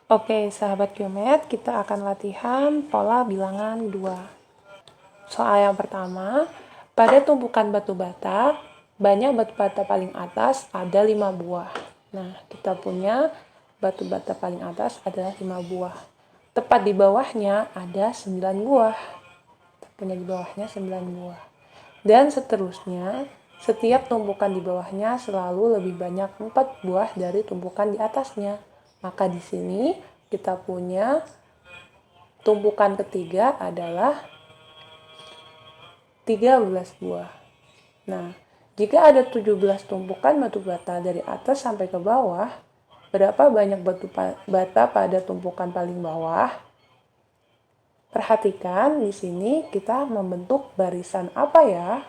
Oke, sahabat Geomet, kita akan latihan pola bilangan 2. Soal yang pertama, pada tumpukan batu bata, banyak batu bata paling atas ada 5 buah. Nah, kita punya batu bata paling atas adalah 5 buah. Tepat di bawahnya ada 9 buah. Punya di bawahnya 9 buah. Dan seterusnya, setiap tumpukan di bawahnya selalu lebih banyak 4 buah dari tumpukan di atasnya. Maka di sini kita punya tumpukan ketiga adalah 13 buah. Nah, jika ada 17 tumpukan batu bata dari atas sampai ke bawah, berapa banyak batu bata pada tumpukan paling bawah? Perhatikan di sini kita membentuk barisan apa ya?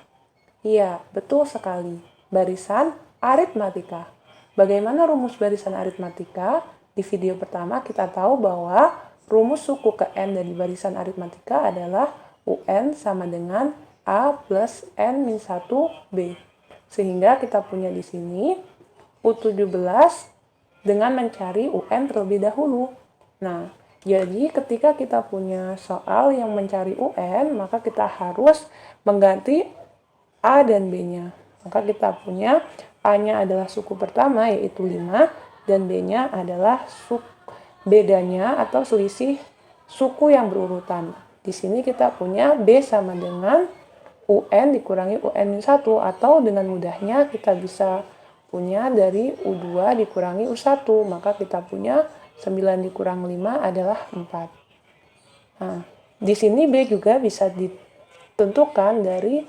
Iya, betul sekali. Barisan aritmatika. Bagaimana rumus barisan aritmatika? Di video pertama kita tahu bahwa rumus suku ke N dari barisan aritmatika adalah UN sama dengan A plus N-1B. Sehingga kita punya di sini U17 dengan mencari UN terlebih dahulu. Nah, jadi ketika kita punya soal yang mencari UN, maka kita harus mengganti A dan B-nya. Maka kita punya A-nya adalah suku pertama yaitu 5 dan B-nya adalah bedanya atau selisih suku yang berurutan. Di sini kita punya B sama dengan UN dikurangi UN-1 atau dengan mudahnya kita bisa punya dari U2 dikurangi U1. Maka kita punya 9 dikurang 5 adalah 4. Nah, di sini B juga bisa ditentukan dari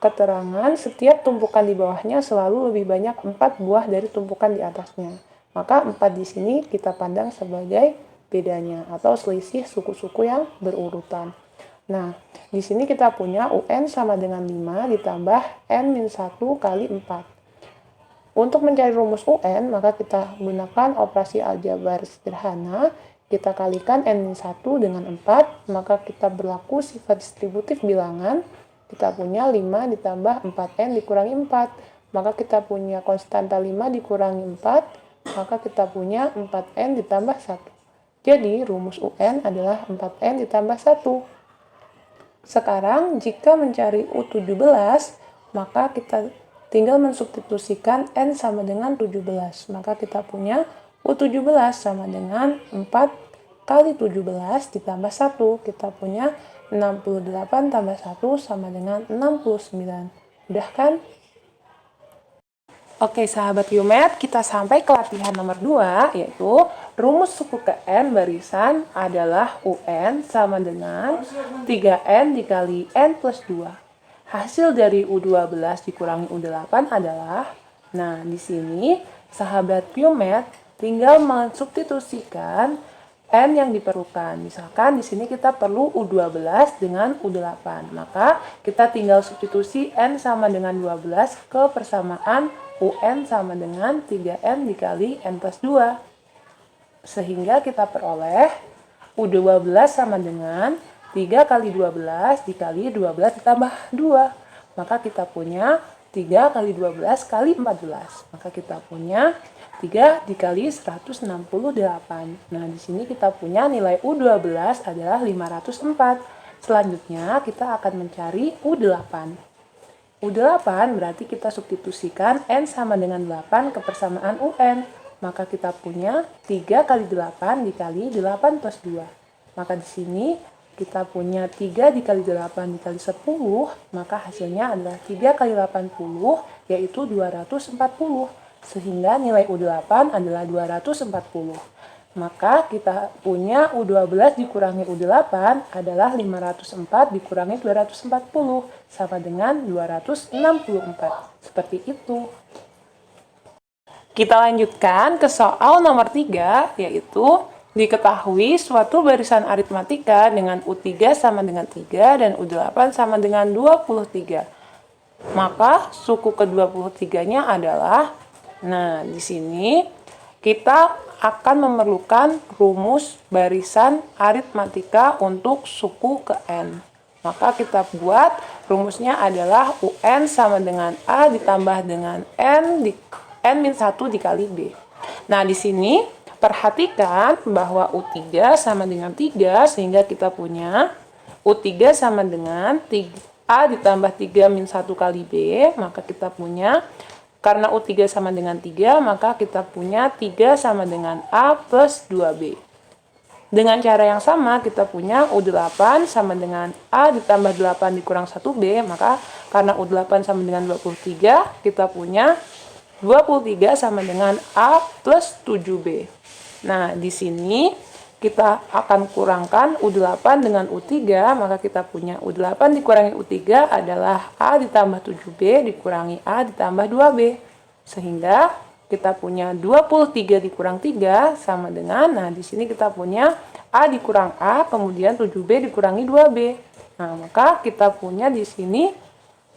keterangan setiap tumpukan di bawahnya selalu lebih banyak 4 buah dari tumpukan di atasnya. Maka 4 di sini kita pandang sebagai bedanya atau selisih suku-suku yang berurutan. Nah, di sini kita punya UN sama dengan 5 ditambah N-1 kali 4. Untuk mencari rumus UN, maka kita gunakan operasi aljabar sederhana. Kita kalikan N-1 dengan 4, maka kita berlaku sifat distributif bilangan. Kita punya 5 ditambah 4N dikurangi 4. Maka kita punya konstanta 5 dikurangi 4. Maka kita punya 4N ditambah 1. Jadi rumus UN adalah 4N ditambah 1. Sekarang jika mencari U17, maka kita tinggal mensubstitusikan N sama dengan 17. Maka kita punya U17 sama dengan 4 kali 17 ditambah 1. Kita punya 68 tambah 1 sama dengan 69. Udah kan? Oke sahabat Geomet, kita sampai ke latihan nomor 2, yaitu rumus suku ke N barisan adalah UN sama dengan 3N dikali N plus 2. Hasil dari U12 dikurangi U8 adalah, nah di sini sahabat Geomet tinggal mensubstitusikan N yang diperlukan. Misalkan di sini kita perlu U12 dengan U8. Maka kita tinggal substitusi N sama dengan 12 ke persamaan UN sama dengan 3N dikali N plus 2. Sehingga kita peroleh U12 sama dengan 3 kali 12 dikali 12 ditambah 2. Maka kita punya 3 kali 12 kali 14. Maka kita punya 3 dikali 168. Nah, di sini kita punya nilai U12 adalah 504. Selanjutnya, kita akan mencari U8. U8 berarti kita substitusikan N sama dengan 8 ke persamaan UN. Maka kita punya 3 kali 8 dikali 8 plus 2. Maka di sini kita punya 3 dikali 8 dikali 10, maka hasilnya adalah 3 kali 80, yaitu 240. Sehingga nilai U8 adalah 240. Maka kita punya U12 dikurangi U8 adalah 504 dikurangi 240, sama dengan 264. Seperti itu. Kita lanjutkan ke soal nomor 3, yaitu diketahui suatu barisan aritmatika dengan U3 sama dengan 3 dan U8 sama dengan 23. Maka suku ke-23-nya adalah, nah di sini kita akan memerlukan rumus barisan aritmatika untuk suku ke N. Maka kita buat rumusnya adalah UN sama dengan A ditambah dengan N-1 dikali B. Nah, di sini Perhatikan bahwa U3 sama dengan 3, sehingga kita punya U3 sama dengan A ditambah 3 min 1 kali B, maka kita punya, karena U3 sama dengan 3, maka kita punya 3 sama dengan A plus 2B. Dengan cara yang sama, kita punya U8 sama dengan A ditambah 8 dikurang 1B, maka karena U8 sama dengan 23, kita punya 23 sama dengan A plus 7B. Nah, di sini kita akan kurangkan U8 dengan U3, maka kita punya U8 dikurangi U3 adalah A ditambah 7B dikurangi A ditambah 2B. Sehingga kita punya 23 dikurang 3 sama dengan, nah di sini kita punya A dikurang A, kemudian 7B dikurangi 2B. Nah, maka kita punya di sini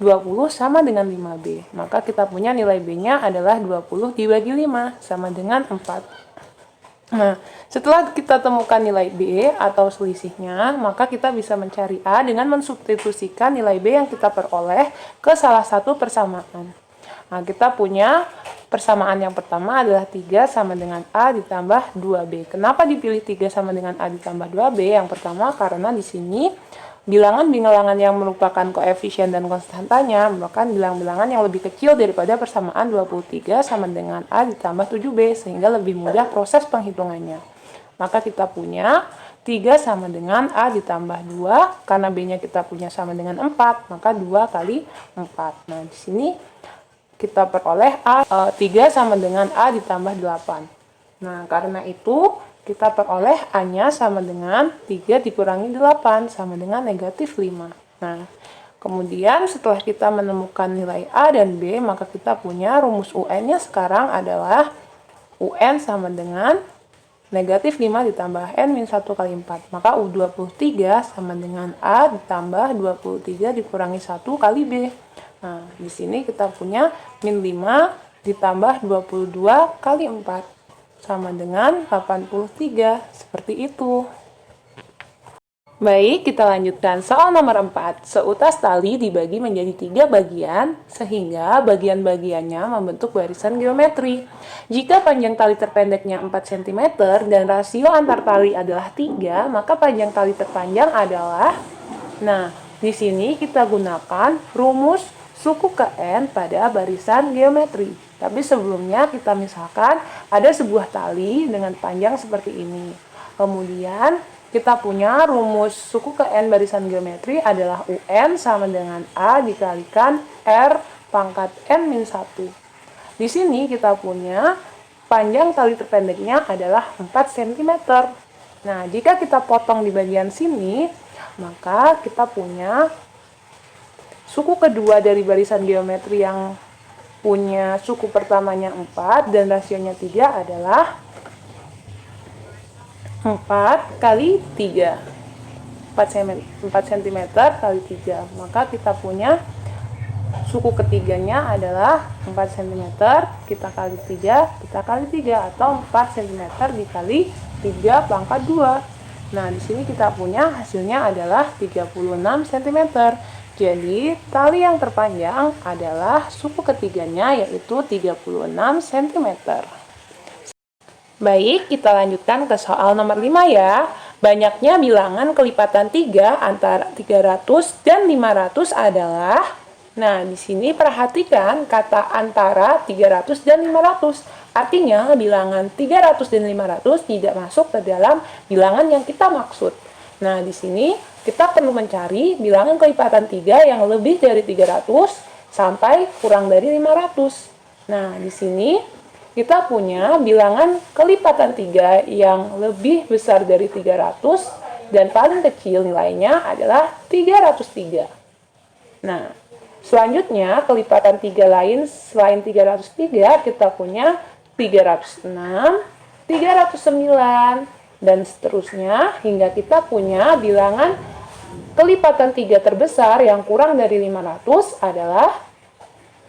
20 sama dengan 5B. Maka kita punya nilai B-nya adalah 20 dibagi 5 sama dengan 4. Nah, setelah kita temukan nilai B atau selisihnya, maka kita bisa mencari A dengan mensubstitusikan nilai B yang kita peroleh ke salah satu persamaan. Nah, kita punya persamaan yang pertama adalah 3 sama dengan A ditambah 2B. Kenapa dipilih 3 sama dengan A ditambah 2B? Yang pertama karena di sini bilangan-bilangan yang merupakan koefisien dan konstantanya merupakan bilangan-bilangan yang lebih kecil daripada persamaan 23 sama dengan A ditambah 7B, sehingga lebih mudah proses penghitungannya. Maka kita punya 3 sama dengan A ditambah 2, karena B-nya kita punya sama dengan 4, maka 2 kali 4. Nah, di sini kita peroleh 3 sama dengan A ditambah 8. Nah, karena itu kita peroleh A-nya sama dengan 3 dikurangi 8 sama dengan negatif 5. Nah, kemudian setelah kita menemukan nilai A dan B, maka kita punya rumus UN-nya sekarang adalah UN sama dengan negatif 5 ditambah N min 1 kali 4. Maka U23 sama dengan A ditambah 23 dikurangi 1 kali B. Nah, di sini kita punya min 5 ditambah 22 kali 4. Sama dengan 83, seperti itu. Baik, kita lanjutkan soal nomor 4. Seutas tali dibagi menjadi 3 bagian, sehingga bagian-bagiannya membentuk barisan geometri. Jika panjang tali terpendeknya 4 cm dan rasio antar tali adalah 3, maka panjang tali terpanjang adalah, nah, di sini kita gunakan rumus suku ke N pada barisan geometri. Tapi sebelumnya kita misalkan ada sebuah tali dengan panjang seperti ini. Kemudian kita punya rumus suku ke N barisan geometri adalah UN sama dengan A dikalikan R pangkat N min 1. Di sini kita punya panjang tali terpendeknya adalah 4 cm. Nah, jika kita potong di bagian sini, maka kita punya suku kedua dari barisan geometri yang punya suku pertamanya 4 dan rasionya 3 adalah 4 kali 3. 4 cm kali 3. Maka kita punya suku ketiganya adalah 4 cm, kita kali 3, kita kali 3, atau 4 cm dikali 3 pangkat 2. Nah, di sini kita punya hasilnya adalah 36 cm. Jadi, tali yang terpanjang adalah suku ketiganya, yaitu 36 cm. Baik, kita lanjutkan ke soal nomor 5 ya. Banyaknya bilangan kelipatan 3 antara 300 dan 500 adalah, nah, di sini perhatikan kata antara 300 dan 500. Artinya, bilangan 300 dan 500 tidak masuk ke dalam bilangan yang kita maksud. Nah, di sini kita perlu mencari bilangan kelipatan 3 yang lebih dari 300 sampai kurang dari 500. Nah, di sini kita punya bilangan kelipatan 3 yang lebih besar dari 300 dan paling kecil nilainya adalah 303. Nah, selanjutnya kelipatan 3 lain selain 303 kita punya 306, 309, dan seterusnya hingga kita punya bilangan kelipatan 3 terbesar yang kurang dari 500 adalah,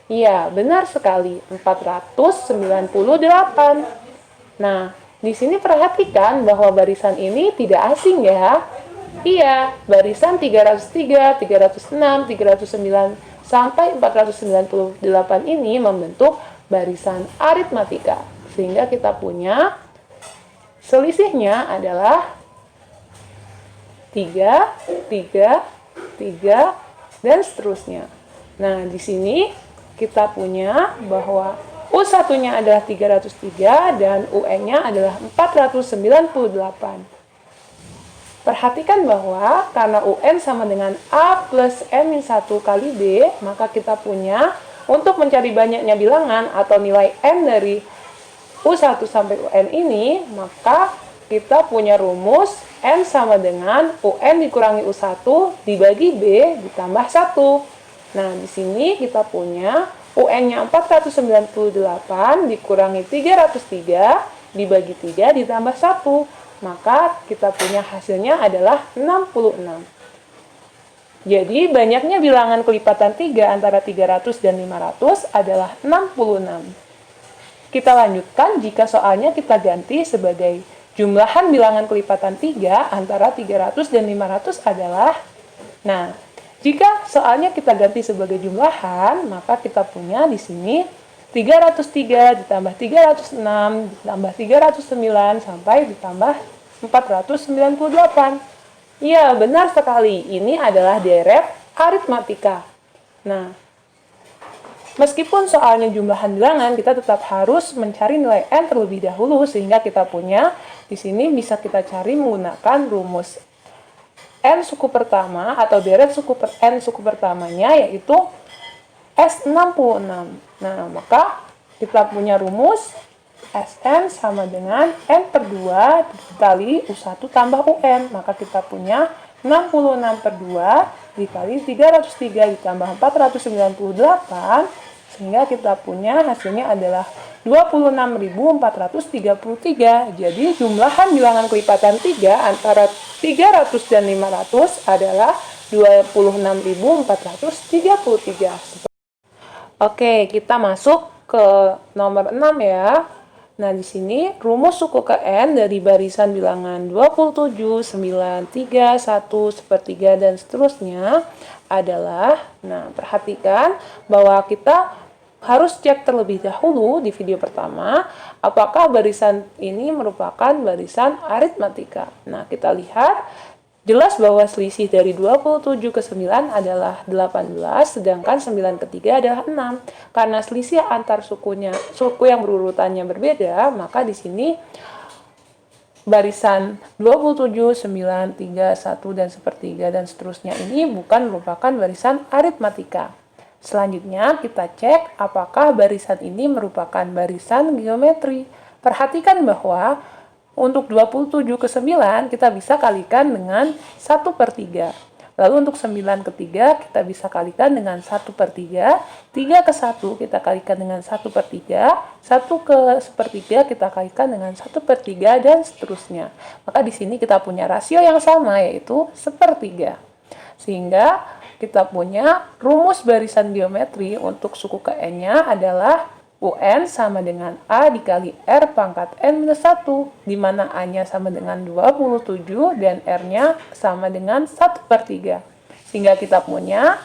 iya, benar sekali, 498. Nah, di sini perhatikan bahwa barisan ini tidak asing ya. Iya, barisan 303, 306, 309 sampai 498 ini membentuk barisan aritmatika. Sehingga kita punya selisihnya adalah 3, 3, 3, dan seterusnya. Nah, di sini kita punya bahwa U1-nya adalah 303 dan UN-nya adalah 498. Perhatikan bahwa karena UN sama dengan A plus N-1 kali B, maka kita punya untuk mencari banyaknya bilangan atau nilai N dari U1 sampai UN ini, maka kita punya rumus N sama dengan UN dikurangi U1 dibagi B ditambah 1. Nah, di sini kita punya UN-nya 498 dikurangi 303 dibagi 3 ditambah 1. Maka kita punya hasilnya adalah 66. Jadi banyaknya bilangan kelipatan 3 antara 300 dan 500 adalah 66. Kita lanjutkan jika soalnya kita ganti sebagai jumlahan bilangan kelipatan 3 antara 300 dan 500 adalah, nah, jika soalnya kita ganti sebagai jumlahan, maka kita punya di sini 303 ditambah 306 ditambah 309 sampai ditambah 498. Iya, benar sekali. Ini adalah deret aritmatika. Nah, meskipun soalnya jumlahan bilangan, kita tetap harus mencari nilai N terlebih dahulu sehingga kita punya di sini bisa kita cari menggunakan rumus N suku pertama atau deret N suku pertamanya yaitu S66. Nah, maka kita punya rumus Sn sama dengan N per 2 dikali U1 tambah UN. Maka kita punya 66 per 2 dikali 303 ditambah 498, sehingga kita punya hasilnya adalah 26.433. Jadi jumlahan bilangan kelipatan 3 antara 300 dan 500 adalah 26.433. Oke, kita masuk ke nomor 6 ya. Nah, di sini rumus suku ke N dari barisan bilangan 27, 9, 3, 1, sepertiga, dan seterusnya adalah, nah, perhatikan bahwa kita harus cek terlebih dahulu di video pertama, apakah barisan ini merupakan barisan aritmatika. Nah, kita lihat jelas bahwa selisih dari 27 ke 9 adalah 18, sedangkan 9 ke 3 adalah 6. Karena selisih antar suku yang berurutannya berbeda, maka di sini barisan 27, 9, 3, 1, dan sepertiga, dan seterusnya ini bukan merupakan barisan aritmatika. Selanjutnya kita cek apakah barisan ini merupakan barisan geometri. Perhatikan bahwa untuk 27 ke 9 kita bisa kalikan dengan 1 per 3. Lalu untuk 9 ke 3 kita bisa kalikan dengan 1 per 3. 3 ke 1 kita kalikan dengan 1 per 3. 1 ke sepertiga kita kalikan dengan 1 per 3, dan seterusnya. Maka di sini kita punya rasio yang sama, yaitu sepertiga. Sehingga kita punya rumus barisan geometri untuk suku ke N-nya adalah UN sama dengan A dikali R pangkat N-1, di mana A-nya sama dengan 27 dan R-nya sama dengan 1 per 3. Sehingga kita punya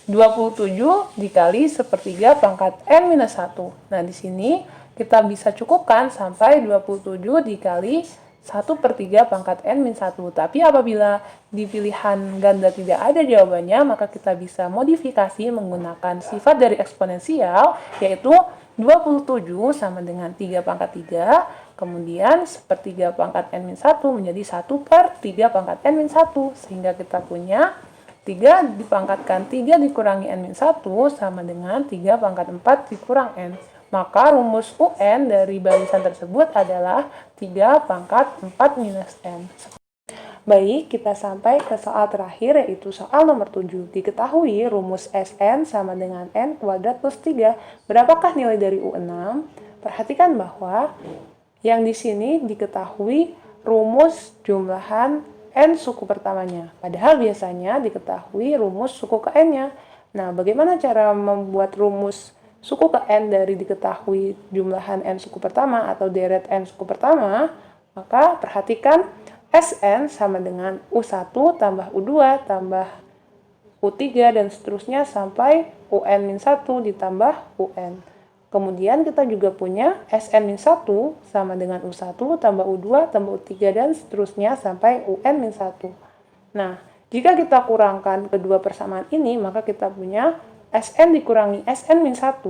27 dikali sepertiga pangkat N-1. Nah, di sini kita bisa cukupkan sampai 27 dikali 1 per 3 pangkat N-1. Tapi apabila di pilihan ganda tidak ada jawabannya, maka kita bisa modifikasi menggunakan sifat dari eksponensial, yaitu 27 sama dengan 3 pangkat 3, kemudian sepertiga pangkat N-1 menjadi 1 per 3 pangkat N-1, sehingga kita punya 3 dipangkatkan 3 dikurangi N-1 sama dengan 3 pangkat 4 dikurang N. Maka rumus UN dari barisan tersebut adalah 3 pangkat 4 minus N. Baik, kita sampai ke soal terakhir, yaitu soal nomor 7. Diketahui rumus Sn sama dengan N kuadrat plus 3. Berapakah nilai dari U6? Perhatikan bahwa yang di sini diketahui rumus jumlahan N suku pertamanya. Padahal biasanya diketahui rumus suku ke N-nya. Nah, bagaimana cara membuat rumus suku ke N dari diketahui jumlahan N suku pertama atau deret N suku pertama? Maka perhatikan Sn sama dengan U1 tambah U2 tambah U3 dan seterusnya sampai UN-1 ditambah UN. Kemudian kita juga punya Sn-1 sama dengan U1 tambah U2 tambah U3 dan seterusnya sampai UN-1. Nah, jika kita kurangkan kedua persamaan ini, maka kita punya Sn dikurangi Sn-1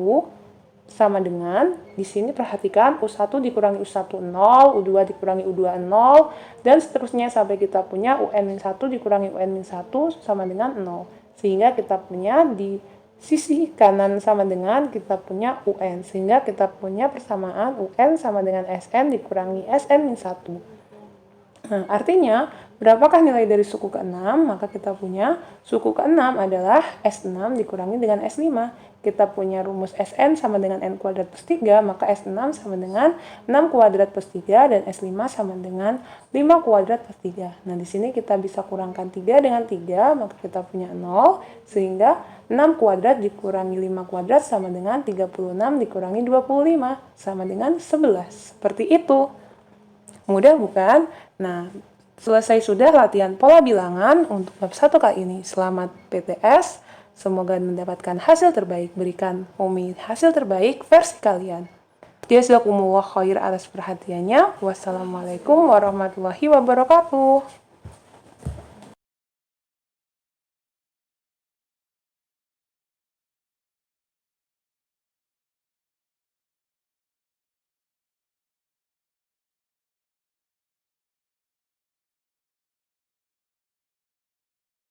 sama dengan, di sini perhatikan U1 dikurangi U1 0, U2 dikurangi U2 0, dan seterusnya sampai kita punya UN-1 dikurangi UN-1 sama dengan 0. Sehingga kita punya di sisi kanan sama dengan kita punya UN, sehingga kita punya persamaan UN sama dengan Sn dikurangi Sn-1. Nah, artinya, berapakah nilai dari suku ke-6? Maka kita punya suku ke-6 adalah S6 dikurangi dengan S5. Kita punya rumus Sn sama dengan N kuadrat plus 3, maka S6 sama dengan 6 kuadrat plus 3, dan S5 sama dengan 5 kuadrat plus 3. Nah, di sini kita bisa kurangkan 3 dengan 3, maka kita punya 0, sehingga 6 kuadrat dikurangi 5 kuadrat sama dengan 36 dikurangi 25, sama dengan 11. Seperti itu. Mudah bukan? Nah, selesai sudah latihan pola bilangan untuk bab 1 kali ini. Selamat PTS, semoga mendapatkan hasil terbaik. Berikan Umi hasil terbaik versi kalian. Jazakumullah khair atas perhatiannya. Wassalamualaikum warahmatullahi wabarakatuh.